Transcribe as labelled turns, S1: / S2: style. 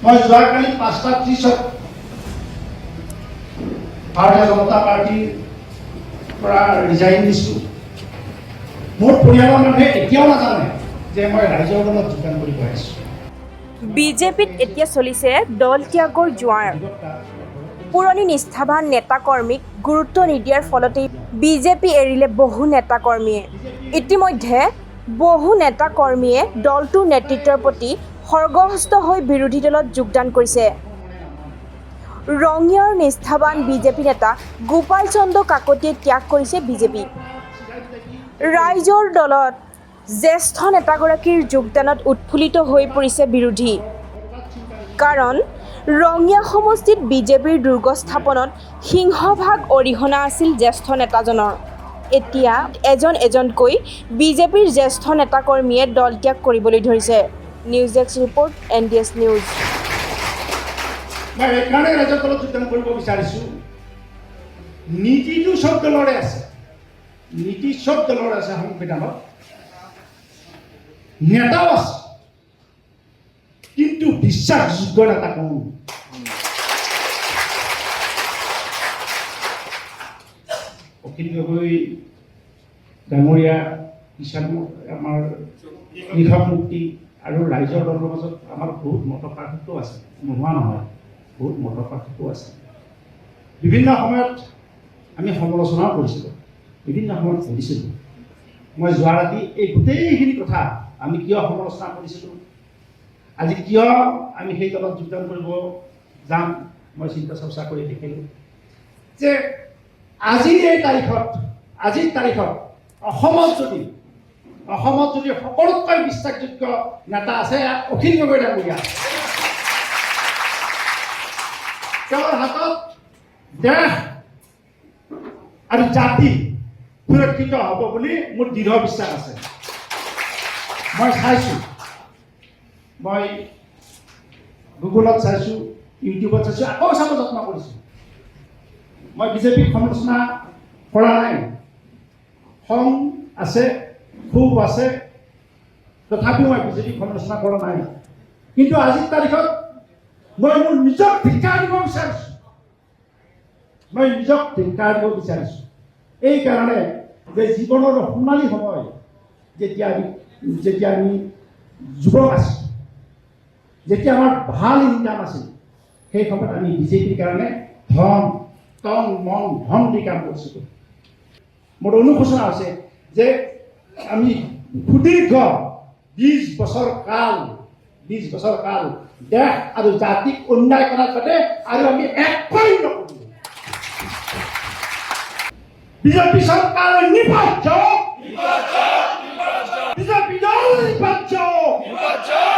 S1: মই যোৱাকালি 5:30 ভাৰতীয় জনতা পাৰ্টিৰ পৰা ৰিজাইন দিছোঁ। মোৰ পৰিয়ালৰ মানুহে এতিয়াও নাজানে যে মই ৰাইজৰ দলত যোগদান কৰিব আহিছোঁ।
S2: বিজেপিত এতিয়া চলিছে দল ত্যাগৰ জোৱাৰ। পুৰণি নিষ্ঠাবান নেতা-কৰ্মীক গুৰুত্ব নিদিয়াৰ ফলতেই বিজেপি এৰিলে বহু নেতা-কৰ্মীয়ে। ইতিমধ্যে বহু নেতা-কৰ্মীয়ে দলটোৰ নেতৃত্বৰ প্ৰতি খৰ্গহস্ত হৈ বিৰোধী দলত যোগদান কৰিছে। ৰঙিয়াৰ নিষ্ঠাবান বিজেপি নেতা গোপাল চন্দ্ৰ কাকতিয়ে ত্যাগ কৰিছে বিজেপি। ৰাইজৰ দলত জ্যেষ্ঠ নেতাগৰাকীৰ যোগদানত উৎফুল্লিত হৈ পৰিছে বিৰোধী। কাৰণ ৰঙিয়া সমষ্টিত বিজেপিৰ দুৰ্গ স্থাপনত সিংহভাগ অৰিহণা আছিল জ্যেষ্ঠ নেতাজনৰ। এতিয়া এজন এজনকৈ বিজেপিৰ জ্যেষ্ঠ নেতাকৰ্মীয়ে দল ত্যাগ কৰিবলৈ ধৰিছে। News desk report, NDS news.
S1: মই এইকাৰণে ৰাইজৰ দলত যোগদান কৰিব বিচাৰিছোঁ। নীতিটো চব দলৰে আছে, নীতি চব দলৰ আছে সংবিধানত, নেতাও আছে, কিন্তু বিশ্বাসযোগ্য নেতা কোন? অখিল গগৈ ডাঙৰীয়া, কিষাণ আমাৰ কৃষক মুক্তি আৰু ৰাইজৰ দলৰ মাজত আমাৰ বহুত মত পাৰ্থক্য আছে, নোহোৱা নহয়, বহুত মত পাৰ্থক্য আছে। বিভিন্ন সময়ত আমি সমালোচনাও কৰিছিলোঁ, বিভিন্ন সময়ত সুধিছিলোঁ। মই যোৱা ৰাতি এই গোটেইখিনি কথা আমি কিয় সমালোচনা কৰিছিলোঁ, আজি কিয় আমি সেই দলত যোগদান কৰিব যাম, মই চিন্তা চৰ্চা কৰি দেখিলোঁ যে আজিৰ তাৰিখত অসমত যদি সকলোতকৈ বিশ্বাসযোগ্য নেতা আছে, অখিল গগৈ ডাঙৰীয়া। তেওঁৰ হাতত দেশ আৰু জাতি সুৰক্ষিত হ'ব বুলি মোৰ দৃঢ় বিশ্বাস আছে। মই চাইছোঁ, মই গুগলত চাইছোঁ, ইউটিউবত চাইছোঁ, আকৌ চাব যত্ন কৰিছোঁ। মই বিজেপিক সমালোচনা কৰা নাই, খং আছে, ক্ষোভ আছে, তথাপিও মই বিজেপিক সমালোচনা কৰা নাই। কিন্তু আজিৰ তাৰিখত মই মোৰ নিজক ধিক্কাৰ দিব বিচাৰিছোঁ। এই কাৰণে যে জীৱনৰ সোণালী সময়, যেতিয়া আমি যুৱক আছোঁ, যেতিয়া আমাৰ ভাল ইনকাম আছিল, সেই সময়ত আমি বিজেপিৰ কাৰণে তন মন ধন দি কাম কৰিছিলোঁ। মোৰ অনুশোচনা হৈছে যে আমি সুদীৰ্ঘ 20 বছৰ কাল দেশ আৰু জাতিক অন্যায় কৰাৰ বাবে আৰু আমি একোৱেই নকৰিলোঁ। বিজেপি চৰকাৰ নিৰ্বাচন, বিজেপি দল নিৰ্বাচন।